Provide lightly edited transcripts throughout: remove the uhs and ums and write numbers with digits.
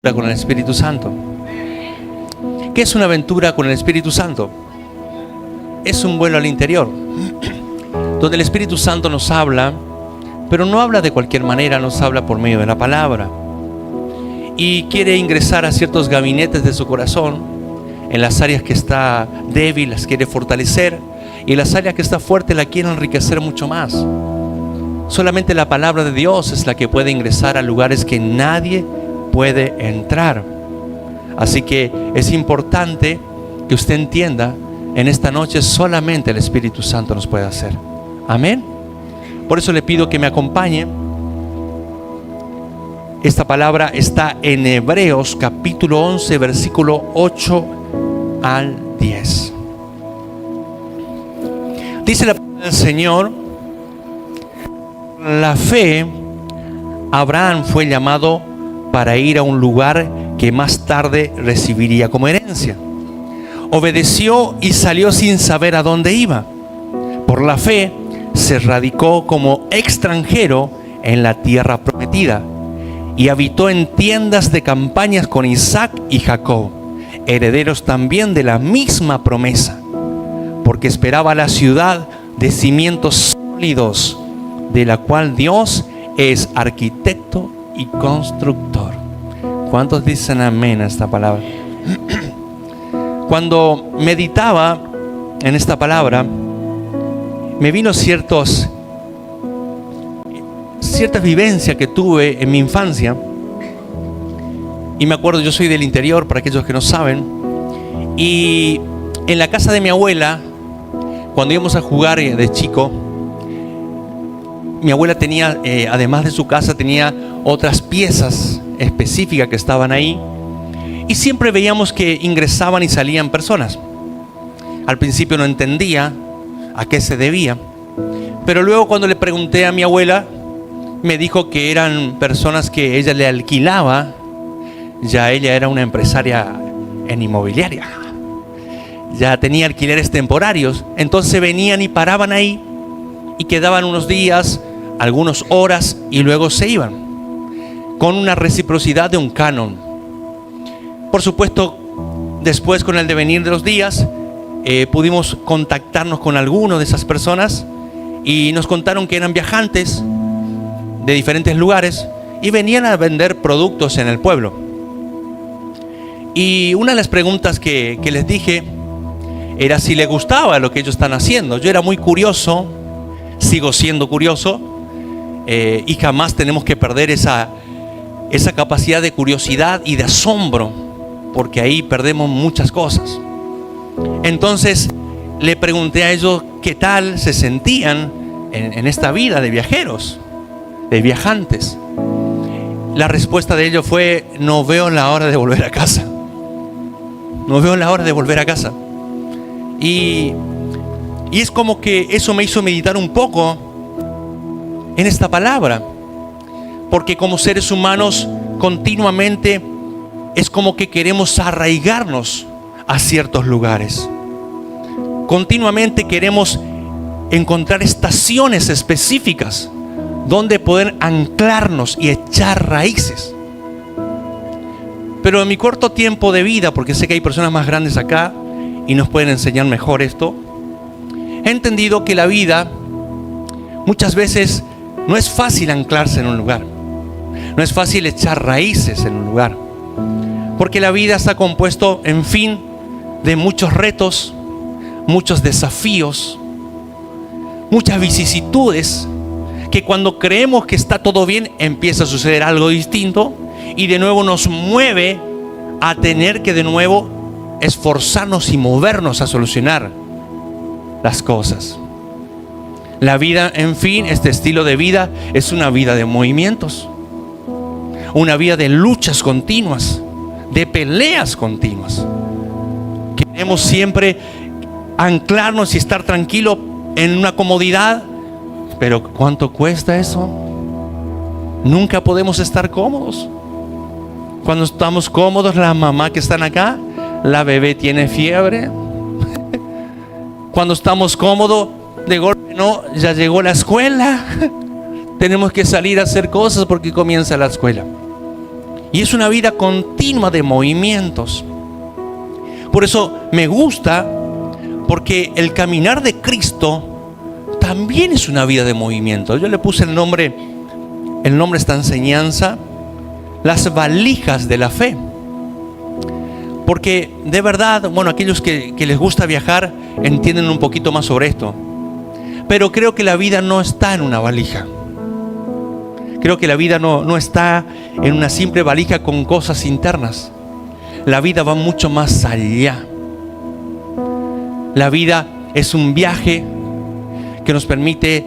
con el Espíritu Santo. ¿Qué es una aventura con el Espíritu Santo? Es un vuelo al interior, donde el Espíritu Santo nos habla, pero no habla de cualquier manera, nos habla por medio de la palabra. Y quiere ingresar a ciertos gabinetes de su corazón, en las áreas que está débil, las quiere fortalecer, y las áreas que está fuerte la quiere enriquecer mucho más. Solamente la palabra de Dios es la que puede ingresar a lugares que nadie puede entrar. Así que es importante que usted entienda, en esta noche solamente el Espíritu Santo nos puede hacer. Amén. Por eso le pido que me acompañe. Esta palabra está en Hebreos capítulo 11, versículo 8 al 10. Dice la palabra del Señor: la fe, Abraham fue llamado para ir a un lugar que más tarde recibiría como herencia. Obedeció y salió sin saber a dónde iba. Por la fe se radicó como extranjero en la tierra prometida y habitó en tiendas de campañas con Isaac y Jacob, herederos también de la misma promesa, porque esperaba la ciudad de cimientos sólidos, de la cual Dios es arquitecto y constructor. ¿Cuántos dicen amén a esta palabra? Cuando meditaba en esta palabra, me vino ciertas vivencias que tuve en mi infancia. Y me acuerdo, yo soy del interior, para aquellos que no saben, y en la casa de mi abuela, cuando íbamos a jugar de chico, mi abuela tenía, además de su casa, tenía otras piezas específicas que estaban ahí, y siempre veíamos que ingresaban y salían personas. Al principio no entendía a qué se debía, pero luego cuando le pregunté a mi abuela, me dijo que eran personas que ella le alquilaba. Ya ella era una empresaria en inmobiliaria, ya tenía alquileres temporarios, entonces venían y paraban ahí y quedaban unos días, algunas horas, y luego se iban, con una reciprocidad de un canon. Por supuesto, después, con el devenir de los días, pudimos contactarnos con alguno de esas personas y nos contaron que eran viajantes de diferentes lugares y venían a vender productos en el pueblo. Y una de las preguntas que les dije era si les gustaba lo que ellos están haciendo. Yo era muy curioso, sigo siendo curioso, y jamás tenemos que perder esa capacidad de curiosidad y de asombro, porque ahí perdemos muchas cosas. Entonces le pregunté a ellos qué tal se sentían en esta vida de viajeros, de viajantes. La respuesta de ellos fue: no veo la hora de volver a casa. No veo la hora de volver a casa. Y es como que eso me hizo meditar un poco en esta palabra, porque como seres humanos continuamente es como que queremos arraigarnos a ciertos lugares. Continuamente queremos encontrar estaciones específicas donde poder anclarnos y echar raíces. Pero en mi corto tiempo de vida, porque sé que hay personas más grandes acá y nos pueden enseñar mejor esto, he entendido que la vida muchas veces no es fácil anclarse en un lugar, no es fácil echar raíces en un lugar, porque la vida está compuesto, en fin, de muchos retos, muchos desafíos, muchas vicisitudes, que cuando creemos que está todo bien, empieza a suceder algo distinto y de nuevo nos mueve a tener que de nuevo esforzarnos y movernos a solucionar las cosas. La vida, en fin, este estilo de vida es una vida de movimientos, una vida de luchas continuas, de peleas continuas. Queremos siempre anclarnos y estar tranquilo en una comodidad, pero ¿cuánto cuesta eso? Nunca podemos estar cómodos. Cuando estamos cómodos, la mamá que están acá, la bebé tiene fiebre. Cuando estamos cómodos, de golpe no, ya llegó la escuela. Tenemos que salir a hacer cosas porque comienza la escuela. Y es una vida continua de movimientos. Por eso me gusta, porque el caminar de Cristo también es una vida de movimiento. Yo le puse el nombre a esta enseñanza, las valijas de la fe. Porque de verdad, bueno, aquellos que les gusta viajar entienden un poquito más sobre esto. Pero creo que la vida no está en una valija. Creo que la vida no está en una simple valija con cosas internas. La vida va mucho más allá. La vida es un viaje que nos permite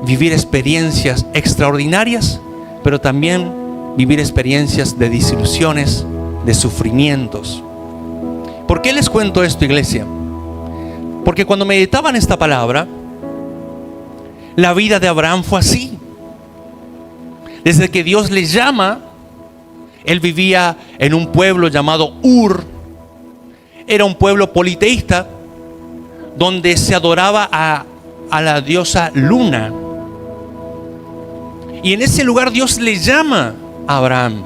vivir experiencias extraordinarias, pero también vivir experiencias de desilusiones, de sufrimientos. ¿Por qué les cuento esto, iglesia? Porque cuando meditaban esta palabra, la vida de Abraham fue así. Desde que Dios le llama, él vivía en un pueblo llamado Ur. Era un pueblo politeísta donde se adoraba a la diosa Luna. Y en ese lugar Dios le llama a Abraham.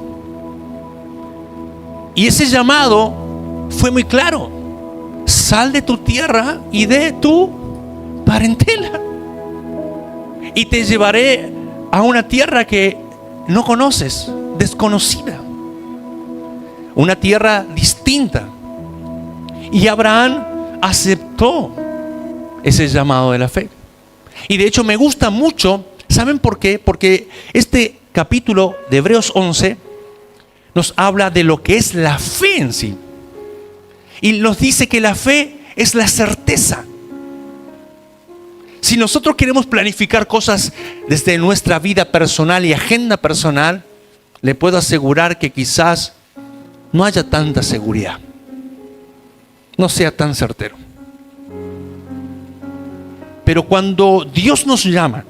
Y ese llamado fue muy claro: sal de tu tierra y de tu parentela, y te llevaré a una tierra que no conoces, desconocida, una tierra distinta. Y Abraham aceptó ese llamado de la fe. Y de hecho me gusta mucho, ¿saben por qué? Porque este capítulo de Hebreos 11 nos habla de lo que es la fe en sí. Y nos dice que la fe es la certeza. Si nosotros queremos planificar cosas desde nuestra vida personal y agenda personal, le puedo asegurar que quizás no haya tanta seguridad, no sea tan certero. Pero cuando Dios nos llama,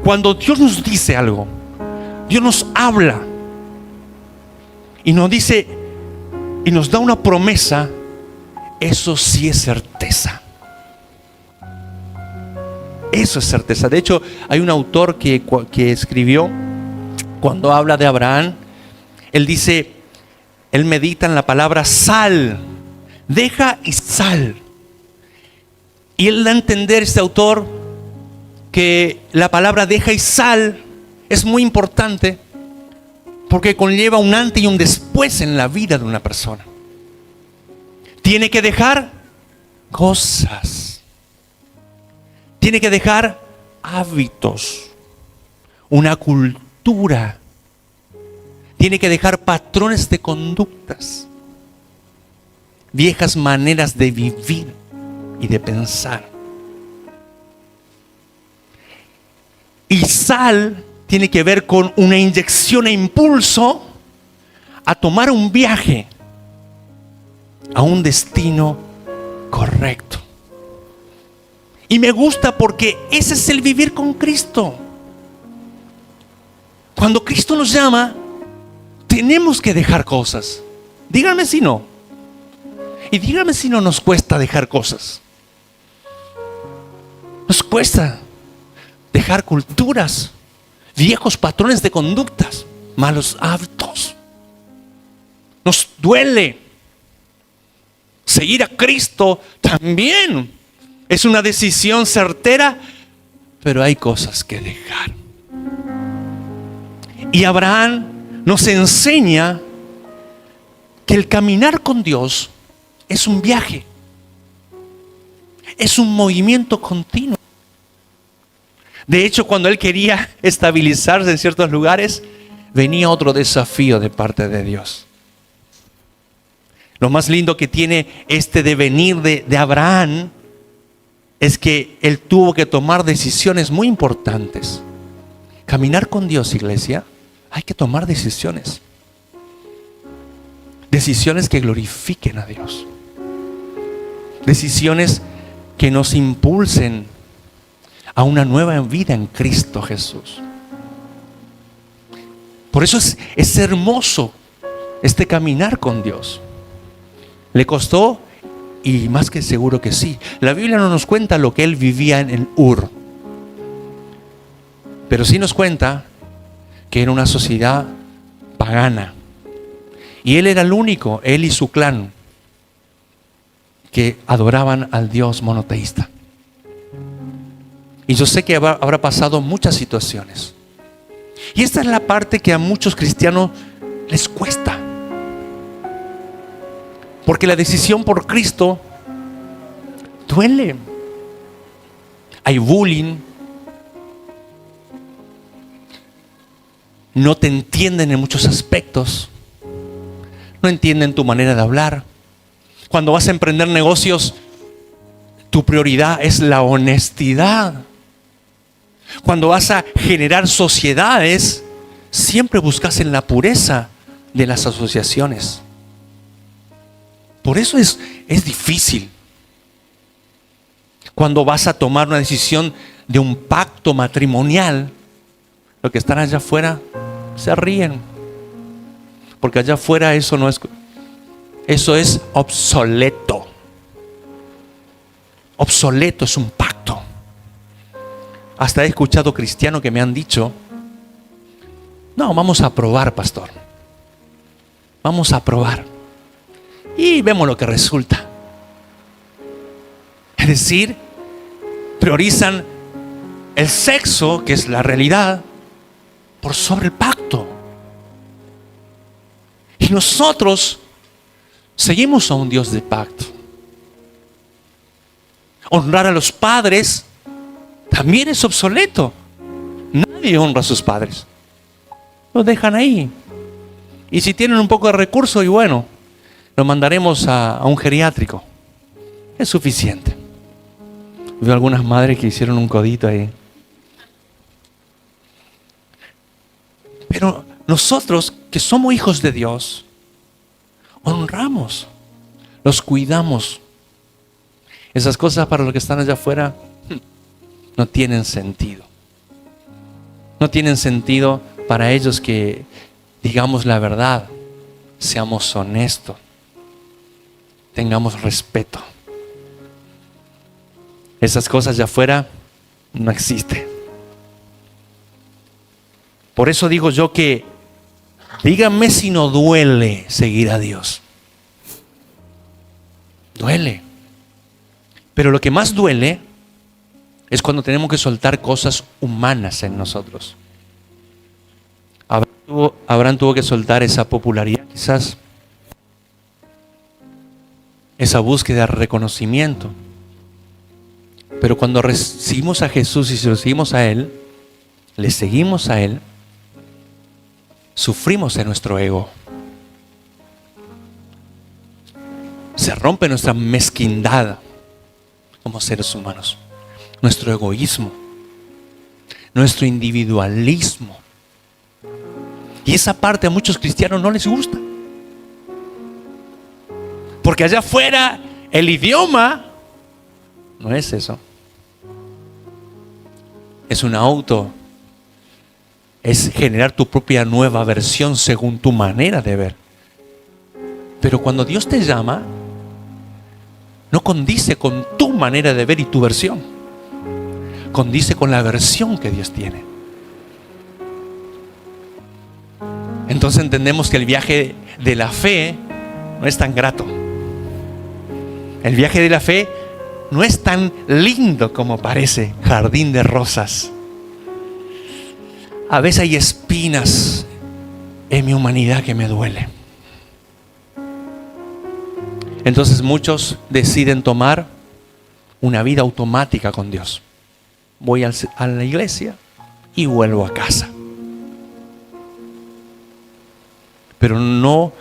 cuando Dios nos dice algo, Dios nos habla y nos dice y nos da una promesa, eso sí es certeza. Eso es certeza. De hecho, hay un autor que escribió, cuando habla de Abraham, él dice, él medita en la palabra sal, deja y sal. Y él da a entender, este autor, que la palabra deja y sal es muy importante porque conlleva un antes y un después en la vida de una persona. Tiene que dejar cosas. Tiene que dejar hábitos, una cultura. Tiene que dejar patrones de conductas, viejas maneras de vivir y de pensar. Y sal tiene que ver con una inyección e impulso a tomar un viaje a un destino correcto. Y me gusta porque ese es el vivir con Cristo. Cuando Cristo nos llama, tenemos que dejar cosas. Díganme si no. Y díganme si no nos cuesta dejar cosas. Nos cuesta dejar culturas, viejos patrones de conductas, malos hábitos. Nos duele. Seguir a Cristo también es una decisión certera, pero hay cosas que dejar. Y Abraham nos enseña que el caminar con Dios es un viaje, es un movimiento continuo. De hecho, cuando él quería estabilizarse en ciertos lugares, venía otro desafío de parte de Dios. Lo más lindo que tiene este devenir de Abraham es que él tuvo que tomar decisiones muy importantes. Caminar con Dios, iglesia, hay que tomar decisiones. Decisiones que glorifiquen a Dios. Decisiones que nos impulsen a una nueva vida en Cristo Jesús. Por eso es hermoso este caminar con Dios. ¿Le costó? Y más que seguro que sí. La Biblia no nos cuenta lo que él vivía en el Ur, pero sí nos cuenta que era una sociedad pagana. Y él era el único, él y su clan, que adoraban al Dios monoteísta. Y yo sé que habrá pasado muchas situaciones. Y esta es la parte que a muchos cristianos les cuesta. Porque la decisión por Cristo duele. Hay bullying. No te entienden en muchos aspectos. No entienden tu manera de hablar. Cuando vas a emprender negocios, tu prioridad es la honestidad. Cuando vas a generar sociedades, siempre buscas en la pureza de las asociaciones. Por eso es difícil. Cuando vas a tomar una decisión de un pacto matrimonial, los que están allá afuera se ríen. Porque allá afuera eso es obsoleto. Obsoleto es un pacto. Hasta he escuchado cristianos que me han dicho: no, vamos a probar, pastor. Vamos a probar. Y vemos lo que resulta. Es decir, priorizan el sexo, que es la realidad, por sobre el pacto. Y nosotros seguimos a un Dios de pacto. Honrar a los padres también es obsoleto. Nadie honra a sus padres. Los dejan ahí. Y si tienen un poco de recursos, y bueno, los mandaremos a un geriátrico. Es suficiente. Veo algunas madres que hicieron un codito ahí. Pero nosotros, que somos hijos de Dios, honramos, los cuidamos. Esas cosas para los que están allá afuera no tienen sentido. No tienen sentido para ellos que digamos la verdad, seamos honestos, tengamos respeto. Esas cosas allá afuera no existen. Por eso digo yo que díganme si no duele seguir a Dios. Duele. Pero lo que más duele es cuando tenemos que soltar cosas humanas en nosotros. Abraham tuvo que soltar esa popularidad, quizás, esa búsqueda de reconocimiento. Pero cuando recibimos a Jesús y si lo seguimos a Él, le seguimos a Él, sufrimos en nuestro ego. Se rompe nuestra mezquindad como seres humanos, nuestro egoísmo, nuestro individualismo. Y esa parte a muchos cristianos no les gusta. Porque allá afuera el idioma no es eso. Es un auto. Es generar tu propia nueva versión según tu manera de ver. Pero cuando Dios te llama, no condice con tu manera de ver y tu versión. Condice con la versión que Dios tiene. Entonces entendemos que el viaje de la fe no es tan grato. El viaje de la fe no es tan lindo como parece, jardín de rosas. A veces hay espinas en mi humanidad que me duele. Entonces muchos deciden tomar una vida automática con Dios. Voy a la iglesia y vuelvo a casa. Pero no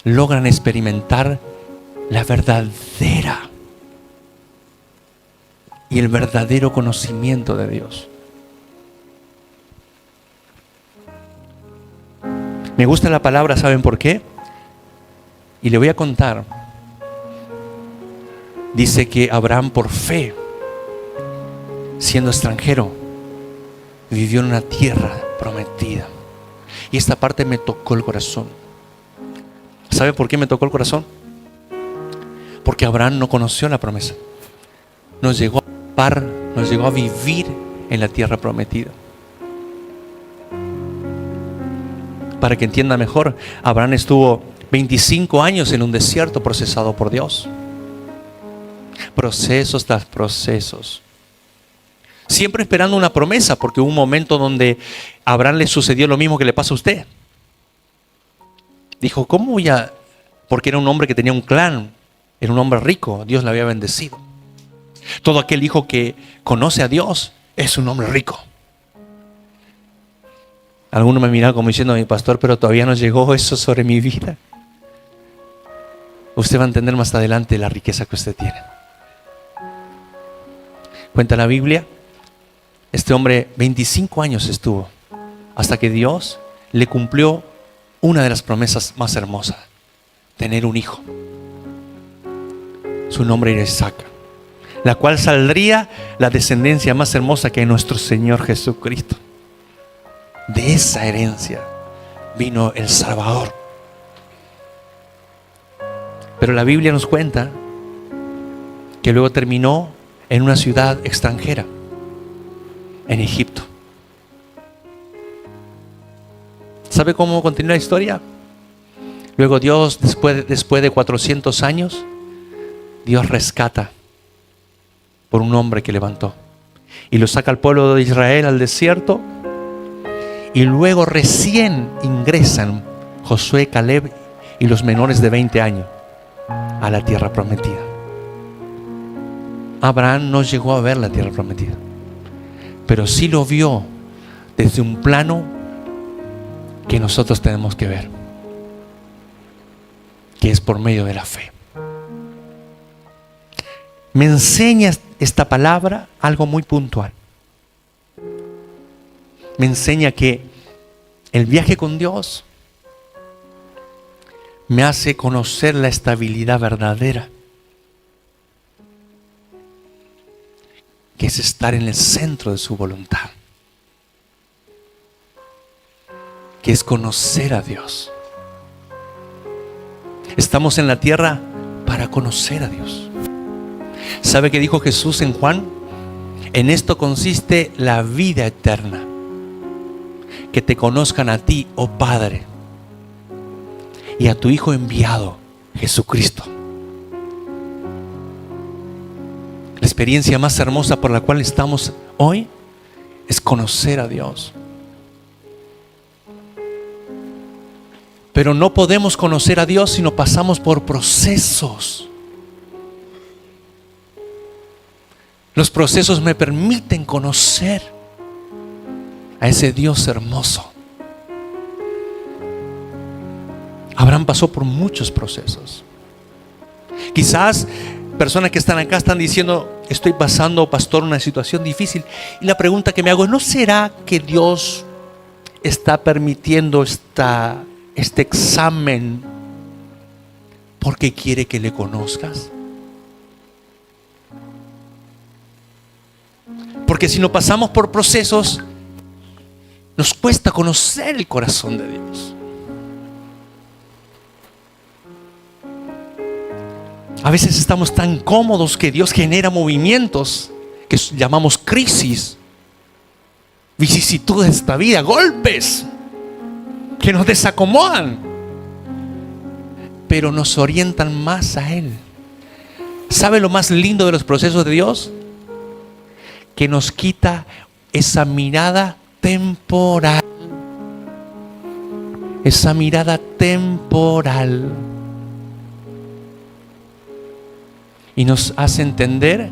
logran experimentar la verdadera y el verdadero conocimiento de Dios. Me gusta la palabra, ¿saben por qué? Y le voy a contar. Dice que Abraham, por fe, siendo extranjero, vivió en una tierra prometida. Y esta parte me tocó el corazón. ¿Sabe por qué me tocó el corazón? Porque Abraham no conoció la promesa. Nos llegó a vivir en la tierra prometida. Para que entienda mejor, Abraham estuvo 25 años en un desierto procesado por Dios. Procesos tras procesos. Siempre esperando una promesa, porque hubo un momento donde a Abraham le sucedió lo mismo que le pasa a usted. Dijo, ¿cómo voy a...? Porque era un hombre que tenía un clan, era un hombre rico, Dios le había bendecido. Todo aquel hijo que conoce a Dios es un hombre rico. Algunos me miraban como diciendo, mi pastor, pero todavía no llegó eso sobre mi vida. Usted va a entender más adelante la riqueza que usted tiene. Cuenta la Biblia, este hombre 25 años estuvo, hasta que Dios le cumplió una de las promesas más hermosas, tener un hijo. Su nombre era Isaac, la cual saldría la descendencia más hermosa que nuestro Señor Jesucristo. De esa herencia vino el Salvador. Pero la Biblia nos cuenta que luego terminó en una ciudad extranjera, en Egipto. ¿Sabe cómo continúa la historia? Luego Dios, después de 400 años, Dios rescata por un hombre que levantó y lo saca al pueblo de Israel al desierto, y luego recién ingresan Josué, Caleb y los menores de 20 años a la tierra prometida. Abraham no llegó a ver la tierra prometida, pero sí lo vio desde un plano que nosotros tenemos que ver, que es por medio de la fe. Me enseña esta palabra algo muy puntual. Me enseña que el viaje con Dios me hace conocer la estabilidad verdadera, que es estar en el centro de su voluntad, que es conocer a Dios. Estamos en la tierra para conocer a Dios. ¿Sabe qué dijo Jesús en Juan? En esto consiste la vida eterna, que te conozcan a ti, oh Padre, y a tu Hijo enviado, Jesucristo. La experiencia más hermosa por la cual estamos hoy es conocer a Dios. Pero no podemos conocer a Dios si no pasamos por procesos. Los procesos me permiten conocer a ese Dios hermoso. Abraham pasó por muchos procesos. Quizás personas que están acá están diciendo, estoy pasando, pastor, una situación difícil. Y la pregunta que me hago es, ¿no será que Dios está permitiendo este examen porque quiere que le conozcas? Porque si no pasamos por procesos, nos cuesta conocer el corazón de Dios. A veces estamos tan cómodos que Dios genera movimientos que llamamos crisis, vicisitudes de esta vida, golpes que nos desacomodan, pero nos orientan más a Él. ¿Sabe lo más lindo de los procesos de Dios? Que nos quita esa mirada temporal. Esa mirada temporal. Y nos hace entender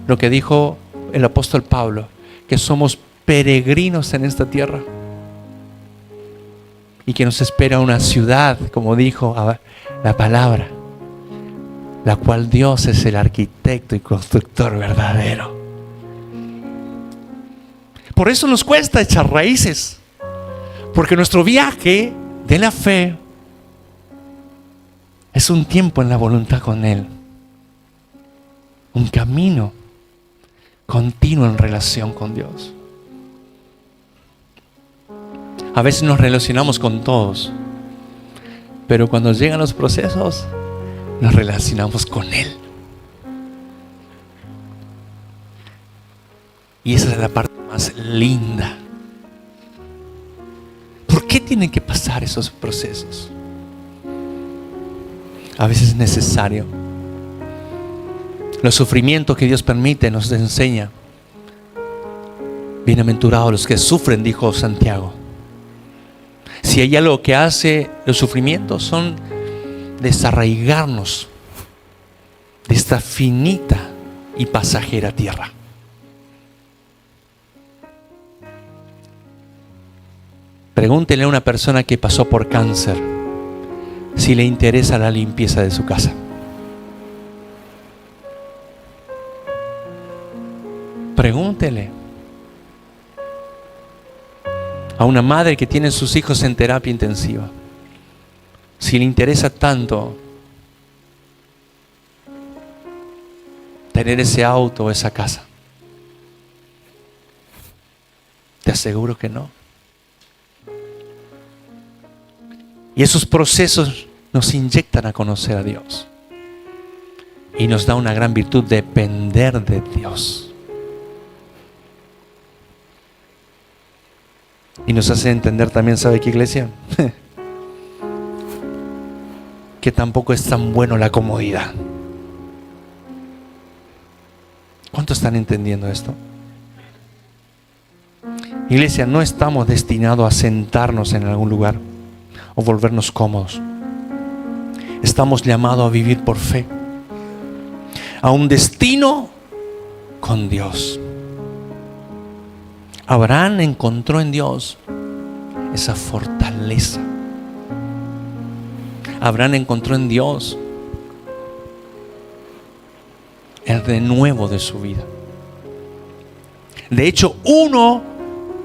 lo que dijo el apóstol Pablo, que somos peregrinos en esta tierra y que nos espera una ciudad, como dijo la palabra, la cual Dios es el arquitecto y constructor verdadero. Por eso nos cuesta echar raíces, porque nuestro viaje de la fe es un tiempo en la voluntad con Él, un camino continuo en relación con Dios. A veces nos relacionamos con todos, pero cuando llegan los procesos, nos relacionamos con Él. Y esa es la parte más linda. ¿Por qué tienen que pasar esos procesos? A veces es necesario. Los sufrimientos que Dios permite nos enseña. Bienaventurados los que sufren, dijo Santiago. Si hay algo que hace los sufrimientos, son desarraigarnos de esta finita y pasajera tierra. Pregúntele a una persona que pasó por cáncer si le interesa la limpieza de su casa. Pregúntele a una madre que tiene sus hijos en terapia intensiva si le interesa tanto tener ese auto o esa casa. Te aseguro que no. Y esos procesos nos inyectan a conocer a Dios y nos da una gran virtud de depender de Dios. Y nos hace entender también, ¿sabe qué, iglesia? Que tampoco es tan bueno la comodidad. ¿Cuántos están entendiendo esto? Iglesia, no estamos destinados a sentarnos en algún lugar o volvernos cómodos. Estamos llamados a vivir por fe, a un destino con Dios. Abraham encontró en Dios esa fortaleza. Abraham encontró en Dios el renuevo de su vida. De hecho, uno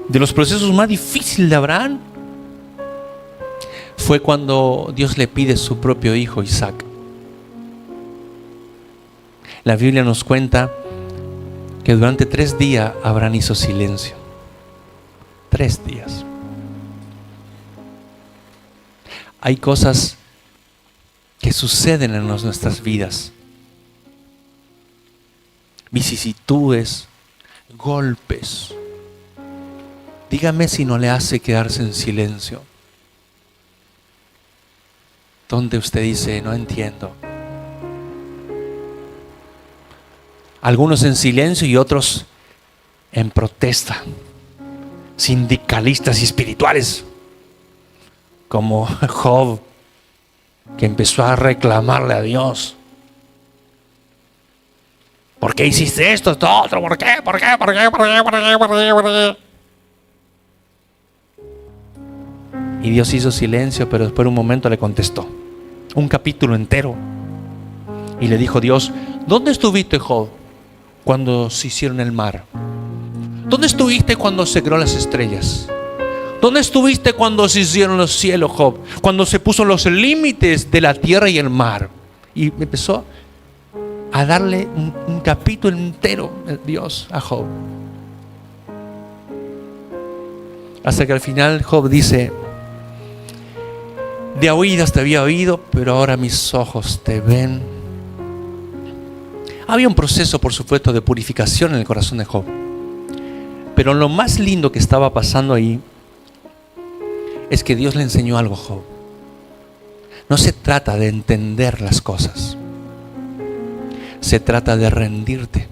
de los procesos más difíciles de Abraham fue cuando Dios le pide su propio hijo Isaac. La Biblia nos cuenta que durante 3 días Abraham hizo silencio. 3 días. Hay cosas que suceden en nuestras vidas. Vicisitudes, golpes. Dígame si no le hace quedarse en silencio. Donde usted dice, no entiendo. Algunos en silencio y otros en protesta. Sindicalistas y espirituales. Como Job, que empezó a reclamarle a Dios. ¿Por qué hiciste esto, esto, otro? ¿Por qué? ¿Por qué? ¿Por qué? ¿Por qué? ¿Por qué? ¿Por qué? ¿Por qué? Y Dios hizo silencio, pero después de un momento le contestó. Un capítulo entero. Y le dijo Dios, ¿dónde estuviste, Job, cuando se hicieron el mar? ¿Dónde estuviste cuando se creó las estrellas? ¿Dónde estuviste cuando se hicieron los cielos, Job? Cuando se puso los límites de la tierra y el mar. Y empezó a darle un capítulo entero Dios a Job. Hasta que al final Job dice, de oídas te había oído, pero ahora mis ojos te ven. Había un proceso, por supuesto, de purificación en el corazón de Job. Pero lo más lindo que estaba pasando ahí es que Dios le enseñó algo a Job. No se trata de entender las cosas. Se trata de rendirte.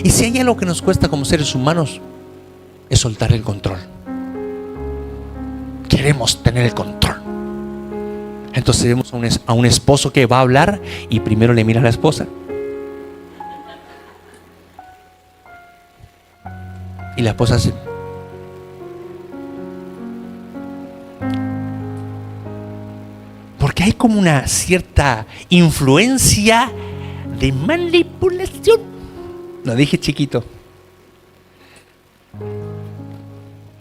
Y si hay algo que nos cuesta como seres humanos, es soltar el control. Queremos tener el control. Entonces vemos a un esposo que va a hablar y primero le mira a la esposa. Y la esposa hace. Porque hay como una cierta influencia de manipulación. Lo dije chiquito.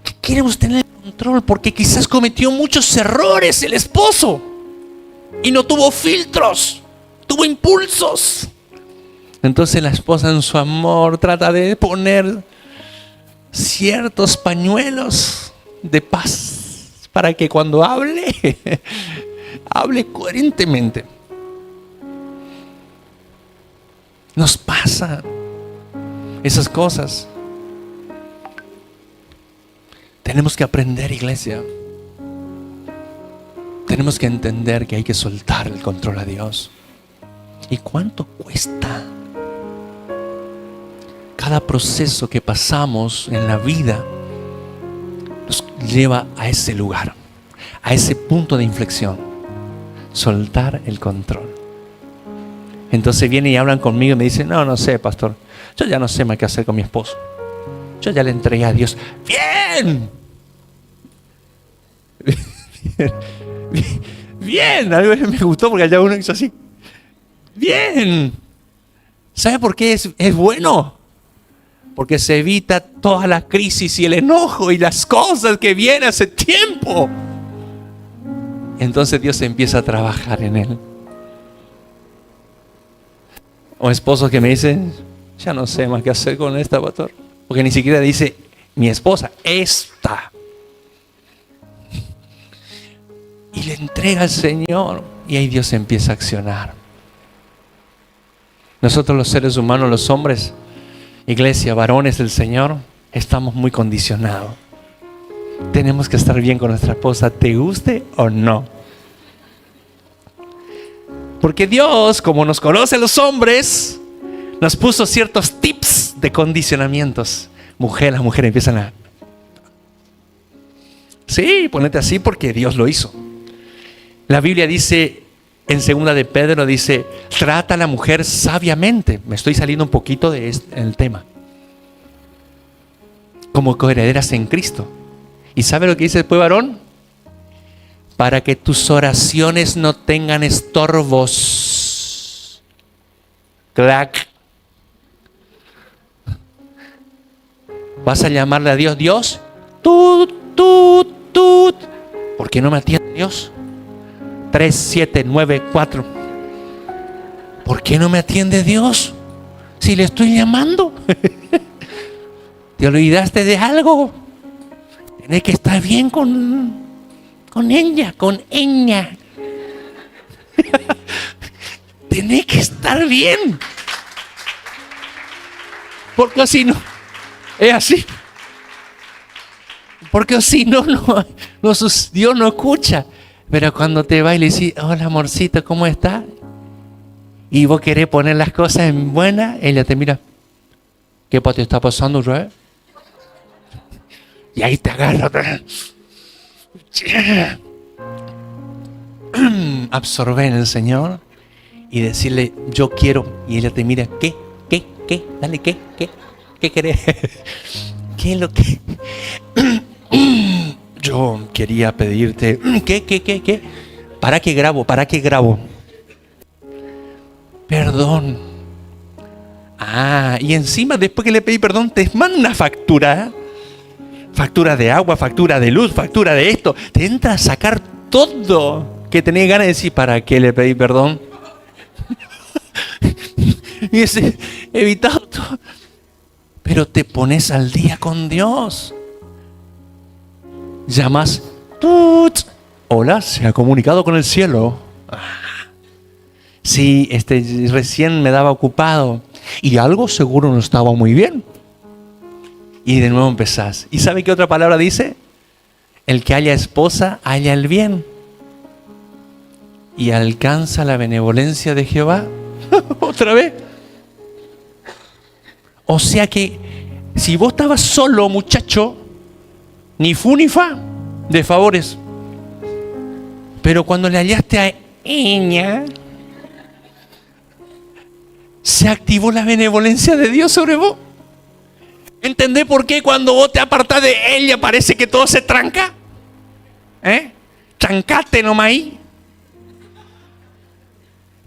Que queremos tener el control porque quizás cometió muchos errores el esposo y no tuvo filtros, tuvo impulsos. Entonces la esposa en su amor trata de poner ciertos pañuelos de paz para que cuando hable hable coherentemente. Nos pasan esas cosas. Tenemos que aprender, iglesia. Tenemos que entender que hay que soltar el control a Dios. ¿Y cuánto cuesta? Cada proceso que pasamos en la vida nos lleva a ese lugar, a ese punto de inflexión. Soltar el control. Entonces vienen y hablan conmigo y me dicen: no sé, pastor, yo ya no sé más qué hacer con mi esposo. Yo ya le entregué a Dios. ¡Bien! Bien, algo me gustó porque allá uno hizo así. Bien. ¿Sabe por qué es bueno? Porque se evita toda la crisis y el enojo y las cosas que vienen hace tiempo. Entonces Dios empieza a trabajar en él. O esposos que me dicen: ya no sé más qué hacer con esta, pastor. Porque ni siquiera dice mi esposa, esta. Y le entrega al Señor. Y ahí Dios empieza a accionar. Nosotros los seres humanos, los hombres, iglesia, varones del Señor, estamos muy condicionados. Tenemos que estar bien con nuestra esposa, te guste o no. Porque Dios, como nos conoce a los hombres, nos puso ciertos tips de condicionamientos. Las mujeres empiezan a... Sí, ponete así porque Dios lo hizo. La Biblia dice, en 2 de Pedro dice: trata a la mujer sabiamente. Me estoy saliendo un poquito del tema. Como coherederas en Cristo. ¿Y sabe lo que dice después, varón? Para que tus oraciones no tengan estorbos. Clac. Vas a llamarle a Dios: Dios, tut. ¿Por qué no me atiende Dios? 3, 7, 9, 4. ¿Por qué no me atiende Dios? Si le estoy llamando. ¿Te olvidaste de algo? Tienes que estar bien con ella. Tienes que estar bien. Porque si no, es así. Porque si no, Dios no escucha. Pero cuando te va y le dices: hola amorcito, ¿cómo estás? Y vos querés poner las cosas en buena, ella te mira: ¿qué te está pasando, Joel? Y ahí te agarra. Absorber en el Señor y decirle: yo quiero. Y ella te mira: ¿qué? Dale, ¿qué querés? ¿Qué es lo que? Yo quería pedirte... ¿Qué? ¿Para qué grabo? Perdón. Y encima, después que le pedí perdón, te manda una factura. Factura de agua, factura de luz, factura de esto. Te entra a sacar todo que tenés ganas de decir: ¿para qué le pedí perdón? Y ese evitado todo. Pero te pones al día con Dios. Llamas: hola, se ha comunicado con el cielo. Sí, recién me daba ocupado y algo seguro no estaba muy bien. Y de nuevo empezás. ¿Y sabe qué otra palabra dice? El que haya esposa, haya el bien y alcanza la benevolencia de Jehová. Otra vez. O sea que si vos estabas solo, muchacho, ni fu ni fa de favores. Pero cuando le hallaste a ella, se activó la benevolencia de Dios sobre vos. ¿Entendés por qué cuando vos te apartás de ella parece que todo se tranca? Trancate nomás ahí.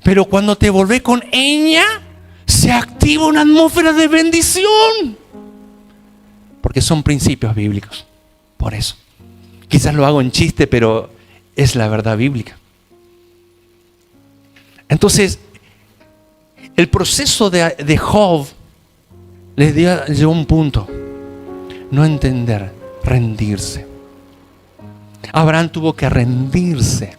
Pero cuando te volvés con ella, se activa una atmósfera de bendición. Porque son principios bíblicos. Por eso. Quizás lo hago en chiste, pero es la verdad bíblica. Entonces, el proceso de Job les llevó a un punto. No entender, rendirse. Abraham tuvo que rendirse.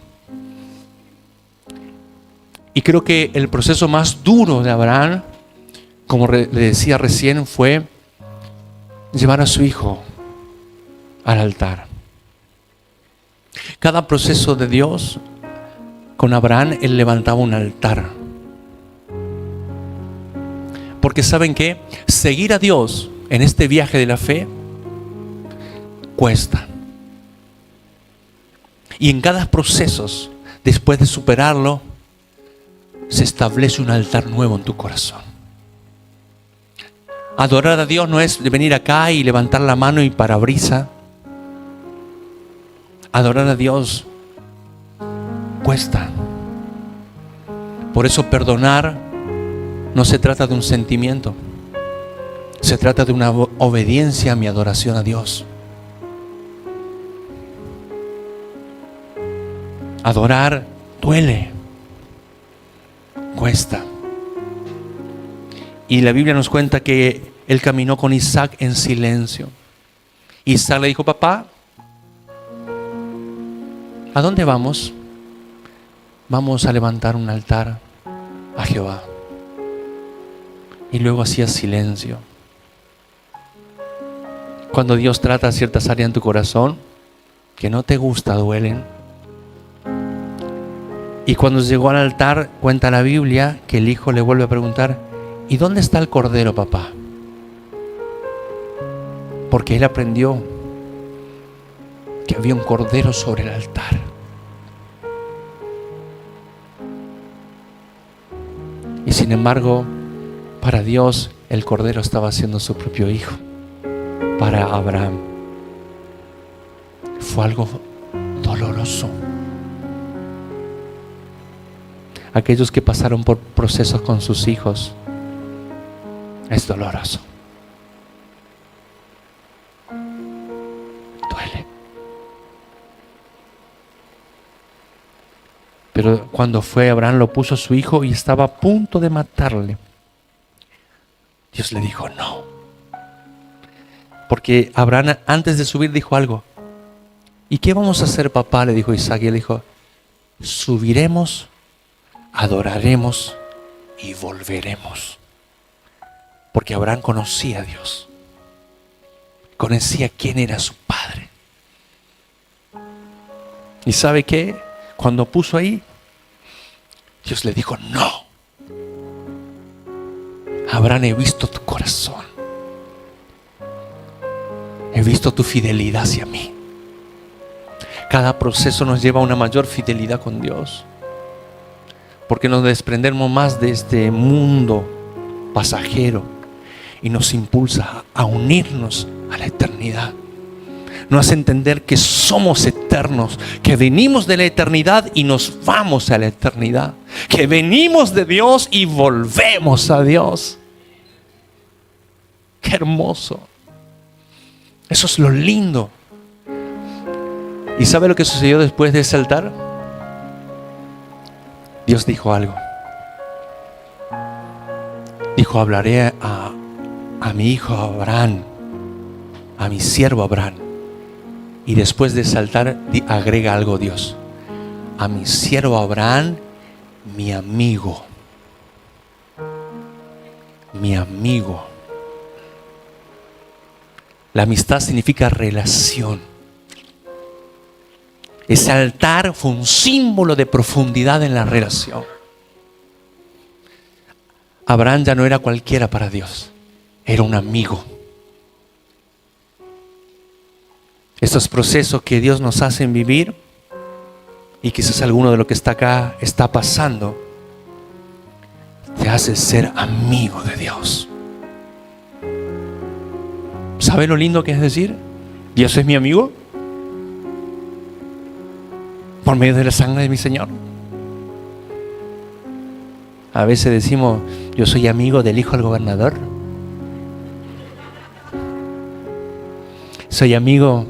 Y creo que el proceso más duro de Abraham, como le decía recién, fue llevar a su hijo al altar. Cada proceso de Dios, con Abraham, él levantaba un altar. Porque ¿saben qué? Seguir a Dios en este viaje de la fe cuesta. Y en cada proceso, después de superarlo, se establece un altar nuevo en tu corazón. Adorar a Dios no es venir acá y levantar la mano y parabrisa. Adorar a Dios cuesta. Por eso perdonar no se trata de un sentimiento. Se trata de una obediencia a mi adoración a Dios. Adorar duele, cuesta. Y la Biblia nos cuenta que él caminó con Isaac en silencio. Isaac le dijo: papá, ¿a dónde vamos? Vamos a levantar un altar a Jehová. Y luego hacía silencio. Cuando Dios trata ciertas áreas en tu corazón que no te gusta, duelen. Y cuando llegó al altar, cuenta la Biblia que el hijo le vuelve a preguntar: ¿y dónde está el cordero, papá? Porque él aprendió que había un cordero sobre el altar. Y sin embargo, para Dios, el cordero estaba siendo su propio hijo. Para Abraham fue algo doloroso. Aquellos que pasaron por procesos con sus hijos, es doloroso. Duele. Pero cuando fue, Abraham lo puso a su hijo y estaba a punto de matarle. Dios le dijo no. Porque Abraham antes de subir dijo algo. ¿Y qué vamos a hacer, papá?, le dijo Isaac. Y él dijo: subiremos, adoraremos y volveremos. Porque Abraham conocía a Dios. Conocía quién era su padre. ¿Y sabe qué? Cuando puso ahí, Dios le dijo no. Abraham, he visto tu corazón. He visto tu fidelidad hacia mí. Cada proceso nos lleva a una mayor fidelidad con Dios. Porque nos desprendemos más de este mundo pasajero y nos impulsa a unirnos a la eternidad. Nos hace entender que somos eternos, que venimos de la eternidad y nos vamos a la eternidad, que venimos de Dios y volvemos a Dios. Qué hermoso. Eso es lo lindo. ¿Y sabe lo que sucedió después de ese altar? Dios dijo algo. Dijo: hablaré a mi hijo Abraham, a mi siervo Abraham. Y después de ese altar agrega algo Dios: a mi siervo Abraham, mi amigo. Mi amigo. La amistad significa relación. Ese altar fue un símbolo de profundidad en la relación. Abraham ya no era cualquiera para Dios, era un amigo. Estos procesos que Dios nos hace vivir, y quizás alguno de lo que está acá está pasando, te hace ser amigo de Dios. ¿Sabe lo lindo que es decir: Dios es mi amigo por medio de la sangre de mi Señor? A veces decimos: yo soy amigo del hijo del gobernador, soy amigo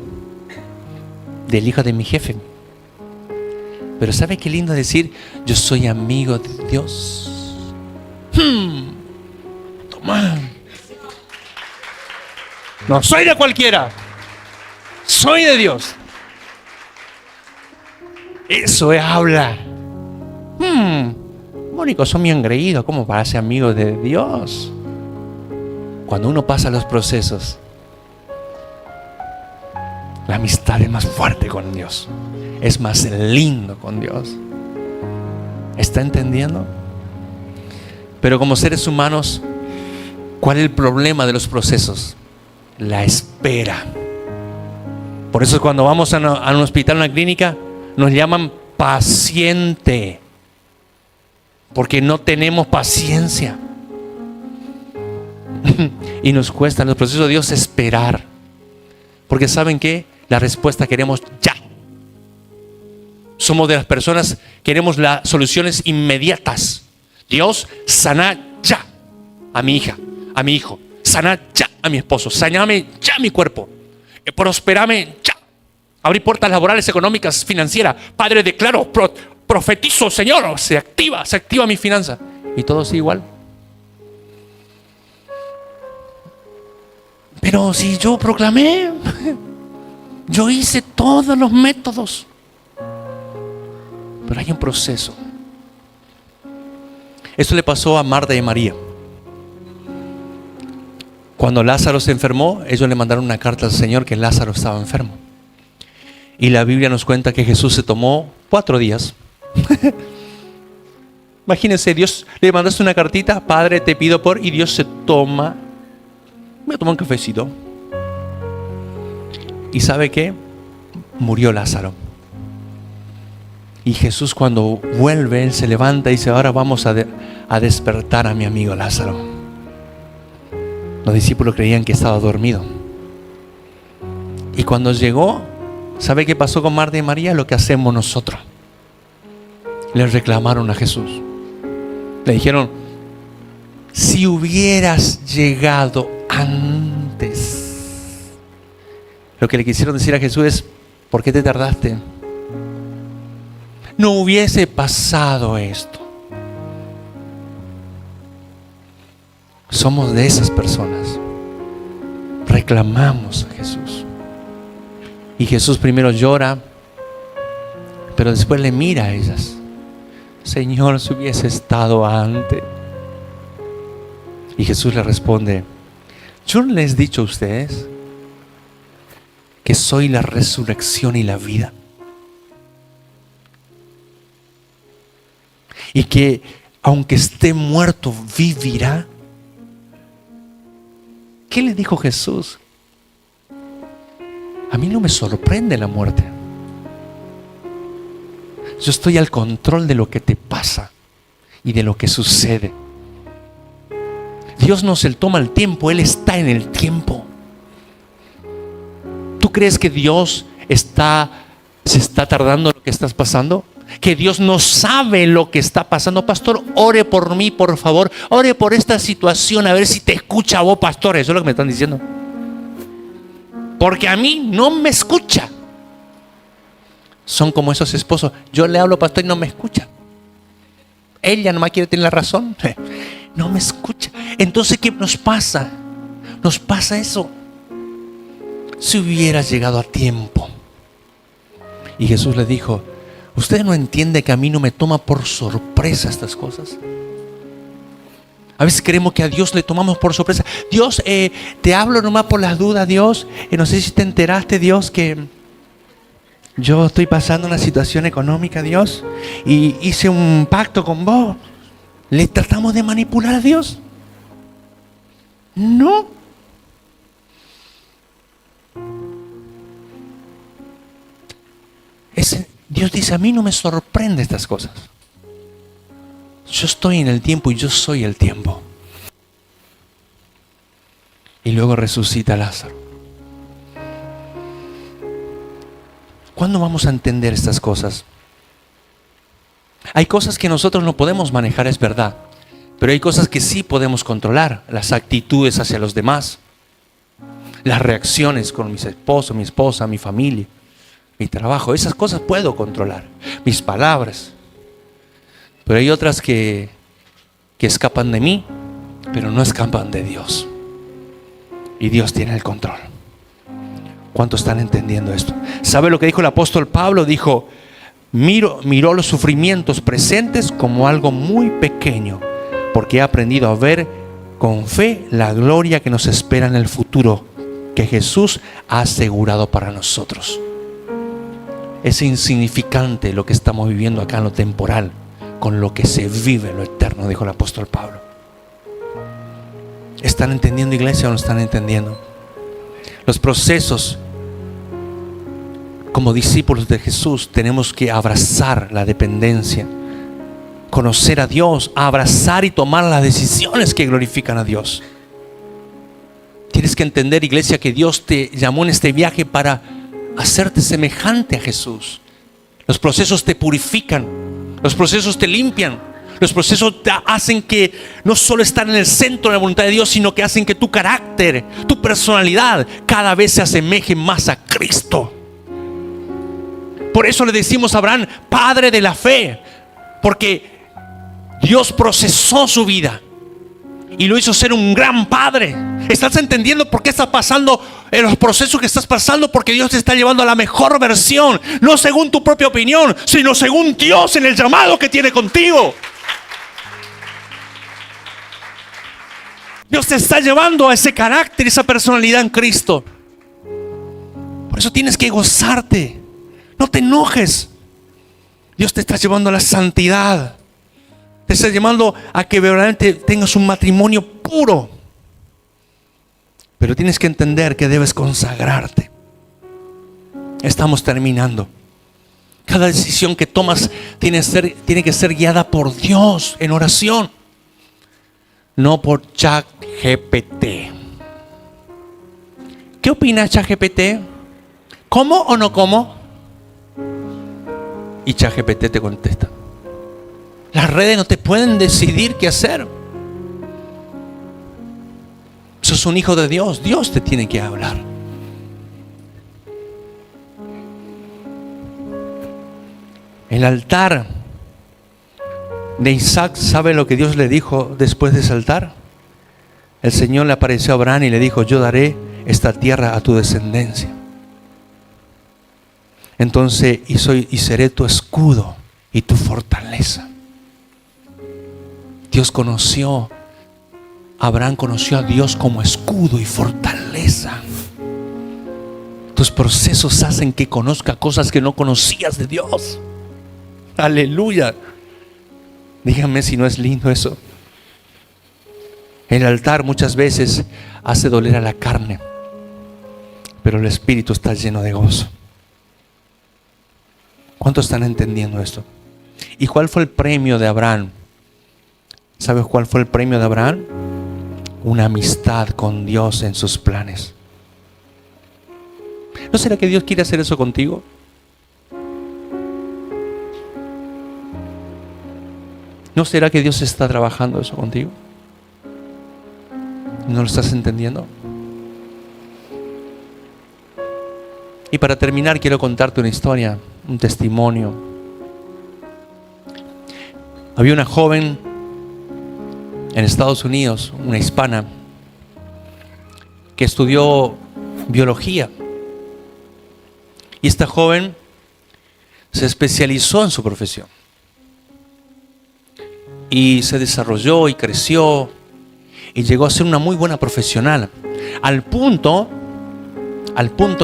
del hijo de mi jefe. Pero ¿sabe qué lindo decir: yo soy amigo de Dios? Toma. No soy de cualquiera, soy de Dios. Eso habla. Mónico, son bien engreídos, ¿cómo para ser amigo de Dios? Cuando uno pasa los procesos, La amistad es más fuerte con Dios. Es más lindo con Dios. ¿Está entendiendo? Pero como seres humanos, ¿cuál es el problema de los procesos? La espera. Por eso cuando vamos a un hospital, a una clínica, nos llaman paciente. Porque no tenemos paciencia. Y nos cuesta en los procesos de Dios esperar. Porque ¿saben qué? La respuesta queremos ya. Somos de las personas que queremos las soluciones inmediatas. Dios, sana ya a mi hija, a mi hijo. Sana ya a mi esposo. Saname ya mi cuerpo. Prosperame ya. Abrir puertas laborales, económicas, financieras. Padre, declaro, profetizo, Señor, se activa mi finanza. Y todo sigue igual. Pero si yo proclamé, yo hice todos los métodos. Pero hay un proceso. Esto le pasó a Marta y María. Cuando Lázaro se enfermó, ellos le mandaron una carta al Señor que Lázaro estaba enfermo. Y la Biblia nos cuenta que Jesús se tomó 4 días. Imagínense, Dios le mandaste una cartita, Padre, te pido por, y Dios se toma, me toma un cafecito. ¿Y sabe qué? Murió Lázaro. Y Jesús, cuando vuelve, Él se levanta y dice, ahora vamos a despertar a mi amigo Lázaro. Los discípulos creían que estaba dormido. Y cuando llegó, ¿sabe qué pasó con Marta y María? Lo que hacemos nosotros. Le reclamaron a Jesús. Le dijeron, si hubieras llegado antes. Lo que le quisieron decir a Jesús es, ¿por qué te tardaste? No hubiese pasado esto. Somos de esas personas. Reclamamos a Jesús. Y Jesús primero llora, pero después le mira a ellas. Señor, si hubiese estado antes. Y Jesús le responde, yo no les he dicho a ustedes que soy la resurrección y la vida. Y que aunque esté muerto, vivirá. ¿Qué le dijo Jesús? A mí no me sorprende la muerte. Yo estoy al control de lo que te pasa y de lo que sucede. Dios no se toma el tiempo, Él está en el tiempo. ¿Tú crees que Dios se está tardando en lo que estás pasando? Que Dios no sabe lo que está pasando. Pastor, ore por mí, por favor. Ore por esta situación, a ver si te escucha a vos, pastor. Eso es lo que me están diciendo. Porque a mí no me escucha. Son como esos esposos. Yo le hablo, pastor, y no me escucha. Ella nomás quiere tener la razón. No me escucha. Entonces, ¿qué nos pasa? Nos pasa eso. Si hubieras llegado a tiempo. Y Jesús le dijo, ¿usted no entiende que a mí no me toma por sorpresa estas cosas? A veces creemos que a Dios le tomamos por sorpresa. Dios, te hablo nomás por las dudas, Dios. No sé si te enteraste, Dios, que yo estoy pasando una situación económica, Dios. Y hice un pacto con vos. ¿Le tratamos de manipular a Dios? No. Dios dice, a mí no me sorprende estas cosas. Yo estoy en el tiempo y yo soy el tiempo. Y luego resucita a Lázaro. ¿Cuándo vamos a entender estas cosas? Hay cosas que nosotros no podemos manejar, es verdad. Pero hay cosas que sí podemos controlar. Las actitudes hacia los demás. Las reacciones con mis esposos, mi esposa, mi familia. Mi trabajo, esas cosas puedo controlar. Mis palabras. Pero hay otras que escapan de mí, pero no escapan de Dios. Y Dios tiene el control. ¿Cuántos están entendiendo esto? ¿Sabe lo que dijo el apóstol Pablo? Dijo, miró los sufrimientos presentes como algo muy pequeño, porque he aprendido a ver con fe la gloria que nos espera en el futuro. que Jesús ha asegurado para nosotros. Es insignificante lo que estamos viviendo acá en lo temporal con lo que se vive en lo eterno, dijo el apóstol Pablo. ¿Están entendiendo, iglesia, o no están entendiendo? Los procesos, como discípulos de Jesús, tenemos que abrazar la dependencia, conocer a Dios, abrazar y tomar las decisiones que glorifican a Dios. Tienes que entender, iglesia, que Dios te llamó en este viaje para hacerte semejante a Jesús. Los procesos te purifican, los procesos te limpian, los procesos te hacen que no solo estar en el centro de la voluntad de Dios, sino que hacen que tu carácter, tu personalidad cada vez se asemeje más a Cristo. Por eso le decimos a Abraham, padre de la fe, porque Dios procesó su vida y lo hizo ser un gran padre. ¿Estás entendiendo por qué estás pasando en los procesos que estás pasando? Porque Dios te está llevando a la mejor versión, no según tu propia opinión, sino según Dios en el llamado que tiene contigo. Dios te está llevando a ese carácter, esa personalidad en Cristo. Por eso tienes que gozarte. No te enojes. Dios te está llevando a la santidad. Te está llamando a que verdaderamente tengas un matrimonio puro. Pero tienes que entender que debes consagrarte. Estamos terminando. Cada decisión que tomas tiene que ser guiada por Dios en oración, no por ChatGPT. ¿Qué opina ChatGPT? ¿Cómo o no como? Y ChatGPT te contesta. Las redes no te pueden decidir qué hacer. Sos un hijo de Dios. Dios te tiene que hablar. El altar de Isaac, ¿sabe lo que Dios le dijo después de ese altar? El Señor le apareció a Abraham y le dijo: yo daré esta tierra a tu descendencia. Entonces, y seré tu escudo y tu fortaleza. Abraham conoció a Dios como escudo y fortaleza. Tus procesos hacen que conozca cosas que no conocías de Dios. Aleluya. Díganme si no es lindo eso. El altar muchas veces hace doler a la carne, pero el espíritu está lleno de gozo. ¿Cuántos están entendiendo esto? ¿Y cuál fue el premio de Abraham? ¿Sabes cuál fue el premio de Abraham? Una amistad con Dios en sus planes. ¿No será que Dios quiere hacer eso contigo? ¿No será que Dios está trabajando eso contigo? ¿No lo estás entendiendo? Y para terminar, quiero contarte una historia, un testimonio. Había una joven en Estados Unidos, una hispana, que estudió biología. Y esta joven se especializó en su profesión. Y se desarrolló y creció y llegó a ser una muy buena profesional. Al punto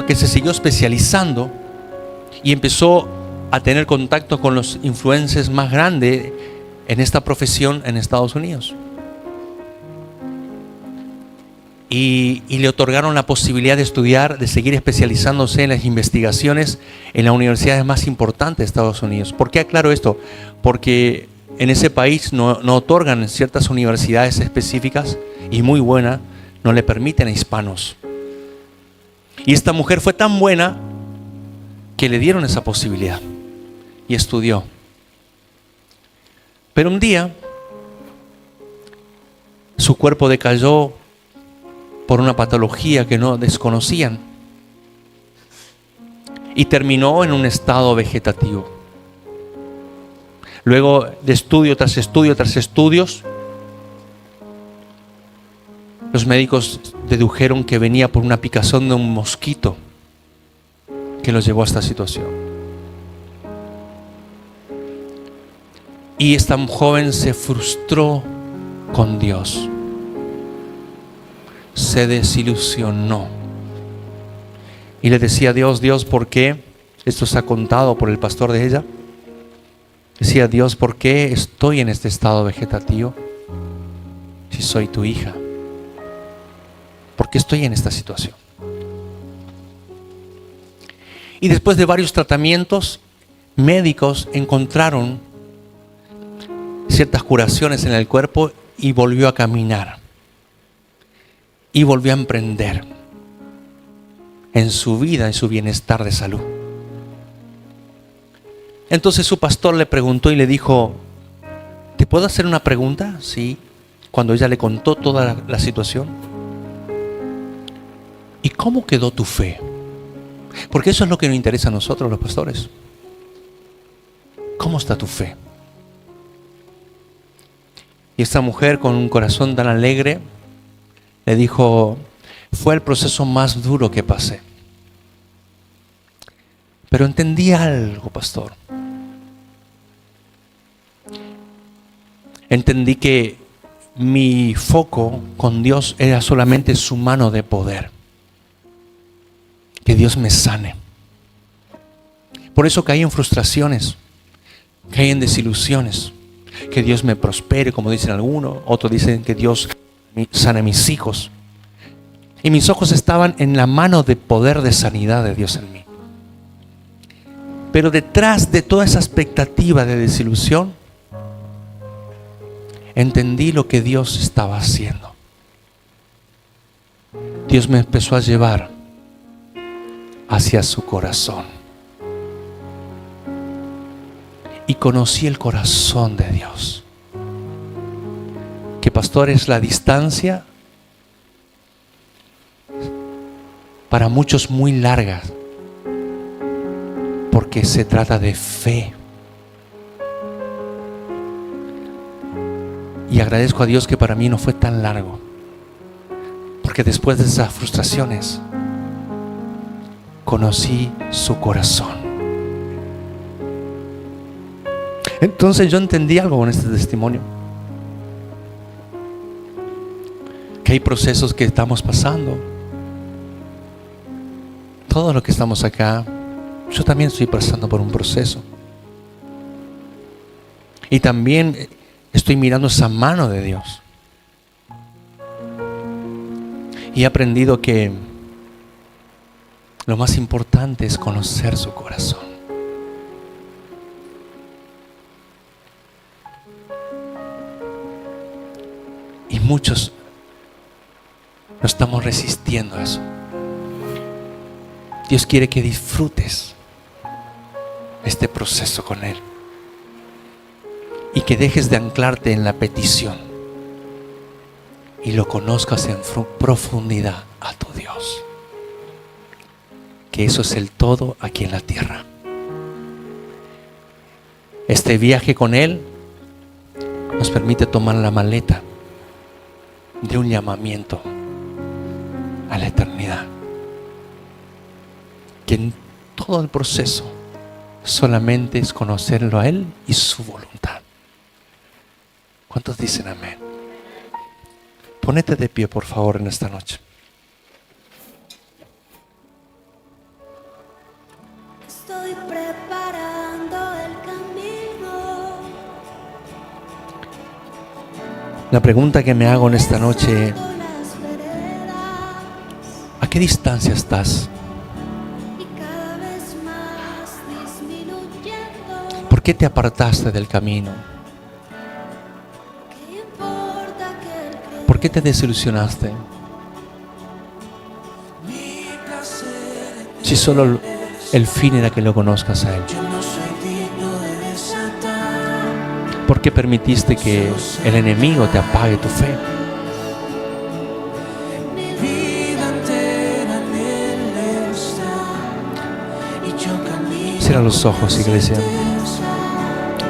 que se siguió especializando y empezó a tener contacto con los influencers más grandes en esta profesión en Estados Unidos. Y le otorgaron la posibilidad de estudiar, de seguir especializándose en las investigaciones en las universidades más importantes de Estados Unidos. ¿Por qué aclaro esto? Porque en ese país no otorgan ciertas universidades específicas y muy buenas, no le permiten a hispanos. Y esta mujer fue tan buena que le dieron esa posibilidad y estudió. Pero un día su cuerpo decayó por una patología que no desconocían y terminó en un estado vegetativo. Luego de estudio tras estudio tras estudios, los médicos dedujeron que venía por una picazón de un mosquito que los llevó a esta situación. Y esta joven se frustró con Dios. Se desilusionó Y le decía a Dios, Dios, ¿por qué? Esto está contado por el pastor de ella. Decía, Dios, ¿por qué estoy en este estado vegetativo? Si soy tu hija. ¿Por qué estoy en esta situación? Y después de varios tratamientos médicos encontraron ciertas curaciones en el cuerpo y volvió a caminar. Y volvió a emprender en su vida, en su bienestar de salud. Entonces su pastor le preguntó y le dijo, ¿te puedo hacer una pregunta? Sí. Cuando ella le contó toda la situación. ¿Y cómo quedó tu fe? Porque eso es lo que nos interesa a nosotros los pastores. ¿Cómo está tu fe? Y esta mujer con un corazón tan alegre le dijo, fue el proceso más duro que pasé. Pero entendí algo, pastor. Entendí que mi foco con Dios era solamente su mano de poder. Que Dios me sane. Por eso caí en frustraciones, caí en desilusiones. Que Dios me prospere, como dicen algunos. Otros dicen que Dios sane a mis hijos. Y mis ojos estaban en la mano de poder de sanidad de Dios en mí. Pero detrás de toda esa expectativa de desilusión, entendí lo que Dios estaba haciendo. Dios me empezó a llevar hacia su corazón. Y conocí el corazón de Dios. Que, pastor, es la distancia para muchos muy larga. Porque se trata de fe. Y agradezco a Dios que para mí no fue tan largo. Porque después de esas frustraciones, conocí su corazón. Entonces yo entendí algo con este testimonio. Que hay procesos que estamos pasando. Todos los que estamos acá, yo también estoy pasando por un proceso. Y también estoy mirando esa mano de Dios. Y he aprendido que lo más importante es conocer su corazón. Y muchos nos estamos resistiendo a eso. Dios quiere que disfrutes este proceso con Él. Y que dejes de anclarte en la petición. Y lo conozcas en profundidad a tu Dios. Que eso es el todo aquí en la tierra. Este viaje con Él nos permite tomar la maleta de un llamamiento a la eternidad. Que en todo el proceso solamente es conocerlo a Él y su voluntad. ¿Cuántos dicen amén? Ponete de pie, por favor, en esta noche. Estoy preparando el camino. La pregunta que me hago en esta noche: ¿a qué distancia estás? ¿Por qué te apartaste del camino? ¿Por qué te desilusionaste? Si solo el fin era que lo conozcas a Él. ¿Por qué permitiste que el enemigo te apague tu fe? Cierra los ojos, iglesia.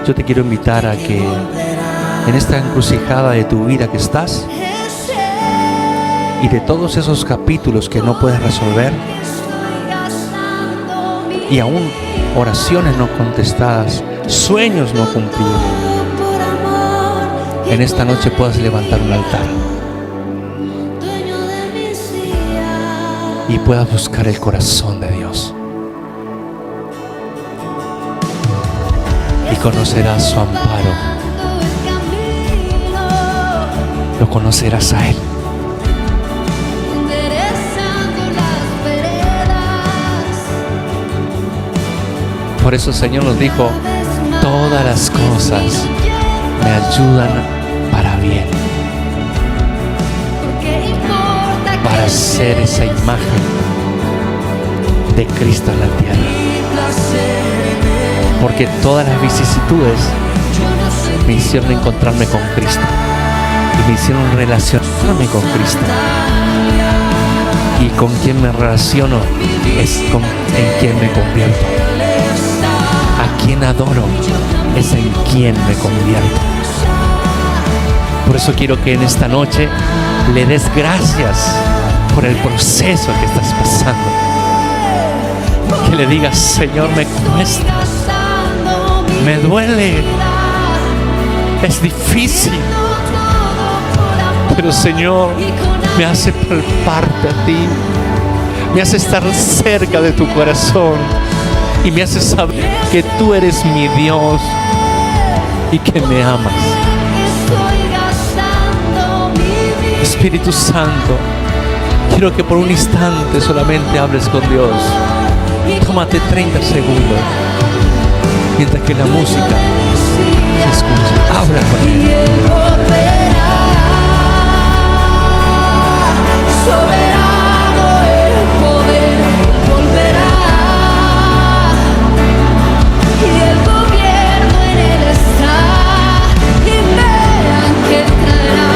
Yo te quiero invitar a que en esta encrucijada de tu vida que estás y de todos esos capítulos que no puedes resolver y aún oraciones no contestadas, sueños no cumplidos, en esta noche puedas levantar un altar y puedas buscar el corazón de Dios. Y conocerás su amparo. Lo conocerás a Él. Por eso el Señor nos dijo: todas las cosas me ayudan para bien, para hacer esa imagen de Cristo en la tierra. Porque todas las vicisitudes me hicieron encontrarme con Cristo y me hicieron relacionarme con Cristo. Y con quien me relaciono es en quien me convierto. A quien adoro es en quien me convierto. Por eso quiero que en esta noche le des gracias por el proceso que estás pasando. Que le digas: Señor, me cuesta, me duele, es difícil, pero Señor, me hace palparte a ti, me hace estar cerca de tu corazón y me hace saber que tú eres mi Dios y que me amas. Espíritu Santo, quiero que por un instante solamente hables con Dios. Tómate 30 segundos mientras que la música se escucha. Habla con Él. Soberano, el poder volverá, y el gobierno en Él está, y verán que traerá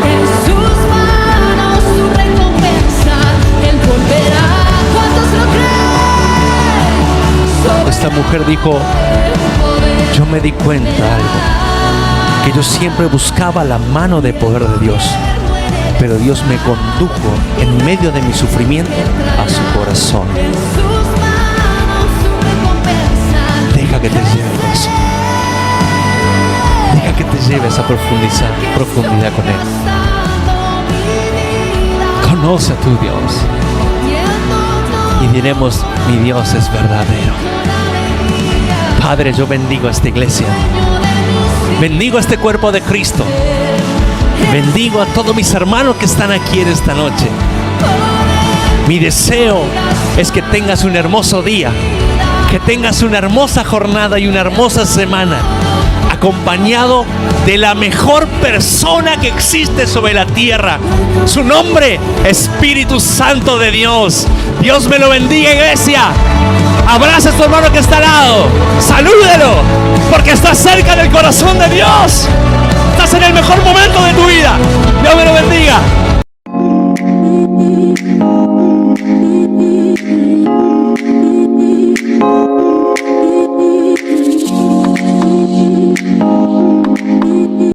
en sus manos su recompensa. Él volverá. ¿Cuántos lo creen? Esta mujer dijo: yo me di cuenta de algo, que yo siempre buscaba la mano de poder de Dios, pero Dios me condujo en medio de mi sufrimiento a su corazón. Deja que te lleve el corazón. Deja que te lleve a esa profundidad con Él. Conoce a tu Dios y diremos: mi Dios es verdadero. Padre, yo bendigo a esta iglesia, bendigo a este cuerpo de Cristo, bendigo a todos mis hermanos que están aquí en esta noche. Mi deseo es que tengas un hermoso día, que tengas una hermosa jornada y una hermosa semana, acompañado de la mejor persona que existe sobre la tierra. Su nombre, Espíritu Santo de Dios. Dios me lo bendiga, iglesia. Abraza a tu hermano que está al lado. Salúdelo, porque estás cerca del corazón de Dios. Estás en el mejor momento de tu vida.